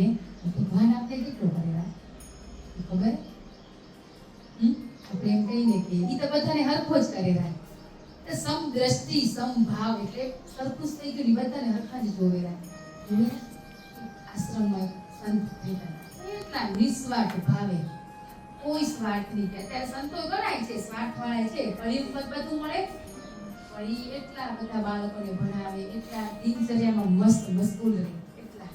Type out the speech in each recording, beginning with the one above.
હે ભગવાન આપણે કેટલો કરેલા ખબર? આપણે એમ કહીને કે એ તો બધાને હરખો જ કરેલા, સમ દ્રષ્ટિ સમભાવ એટલે સરખું જ થઈ ગયું, બધાને હરખા જ જોવેલા. આશ્રમમાં સંત બેઠા એટલા નિસ્વાર્થ ભાવે, કોઈ સ્વાર્થ નહીં. અત્યારે સંતો ગણાય છે સ્વાર્થ વાળા છે, કળિયુગમાં બધું મળે પણ એ એટલા બધા બાળકોને ભણાવે, એટલા દિનચર્યામાં મસ્ત મશગુલ રહે. એટલા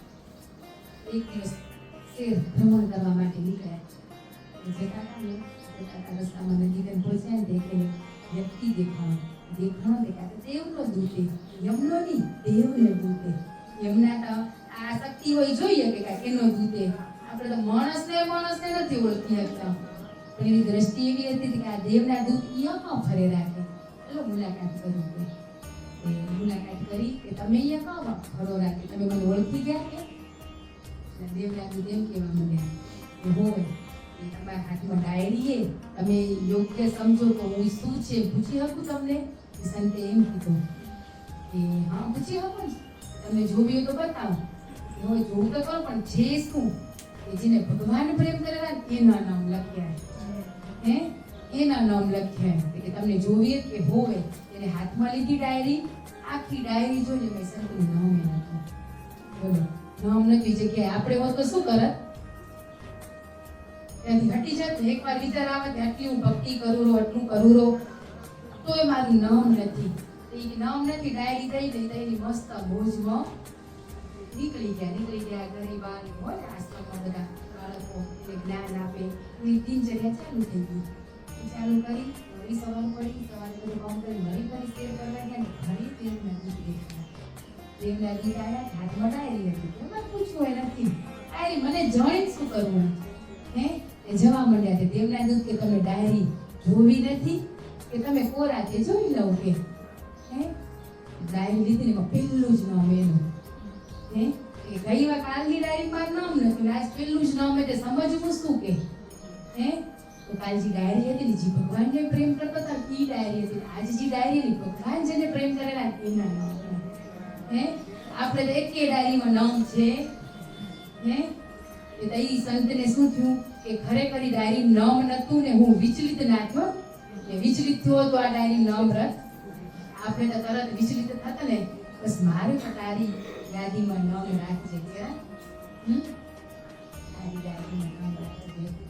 એક દિવસ શેર ભ્રમણ કરવા માટે નીકળ્યા, જતા રસ્તામાં નજીક પહોંચ્યા ને તે વ્યક્તિ દેખાણો દેખાતો દેવનો દૂતે, યમનો નહીં દેવનો દૂતે. યમના તો આ શક્તિ હોય જોઈએ કે એનો દૂતે, આપણે તો માણસને નથી ઓળખી શકતા, પણ એની દ્રષ્ટિ એવી હતી કે આ દેવના દૂત અહીંયા ફરે રાખે. ચલો મુલાકાત કરું, મુલાકાત કરી કે તમે અહીંયા કામ ફરો રાખે, તમે મને ઓળખી ગયા કે? દેવના દૂત એમ કહેવા માંડ્યા કે હોય તમારા હાથમાં ડાયરી, તમે યોગ્ય સમજો તો હું શું છે પૂછી શકું તમને? સંતે એમ કીધું કે હા પૂછી શકો ને, તમે જોવી તો બતાવો. હવે જોવું તો કરો પણ છે શું કે જેને ભગવાન પ્રેમ કરેલા એના નામ લખ્યા, એના નામ લખ્યા કે તમને જોઈએ કે હોય. એને હાથમાં લીધી ડાયરી, આખી ડાયરી જોઈને મેં સંતનું નામ એ લખ્યું. બોલો નામ નથી જગ્યાએ આપણે હોત તો શું કરત? ત્યાંથી હટી જાત. એકવાર વિચાર આવે કે આટલી હું ભક્તિ કરું રહો, આટલું કરું રહો, તોય મારું નામ નથી. નામ નથી, ડાયરી થઈ ગઈ તો એની મસ્ત બોજમાં નીકળી ગયા ઘરે બહાર હોય ને આશ્રમમાં બધા બાળકો એને જ્ઞાન આપે, એની દિનચર્યા ચાલુ થઈ ગઈ. ચાલુ કરી વળી સવાર પડી, સવારે બધું કામ કરી વળી શેર કરવા ગયા ને ઘરે દેવના દૂત દેખાયા. દેવના દૂત આવ્યા, હાથમાં ડાયરી હતી. એમાં પૂછવું એ નથી ડાયરી, મને જોઈને શું કરવું? એ જવા માંડ્યા છે દેવના દૂત કે તમે ડાયરી જોવી નથી કે તમે કોરાથી જોઈ લો કે? ડાયરી લીધી ને પેલું જ નામ એનું, ગઈ વાર કાલની ડાયરીમાં નામ નથી, આજ પેલું જ નામ, એટલે સમજવું શું કે? તો કાલજી ડાયરી હતી ને જે ભગવાનને પ્રેમ કરતા હતા એ ડાયરી હતી, આજ જે ડાયરી હતી ભગવાન જેને પ્રેમ કરેલા એના નામ. આપણે તો એક ડાયરીમાં નામ છે. એ સંતને શું થયું કે ખરેખર ડાયરી નામ નતું ને હું વિચલિત નાખ્યો, વિચલિત થયો તો આ ડાયરી નામ રથ. આપણે તો તરત વિચલિત થતા ને, બસ મારે પણ તારી યાદીમાં નામ રાખજે કે તારી યાદીમાં નામ રાખજે.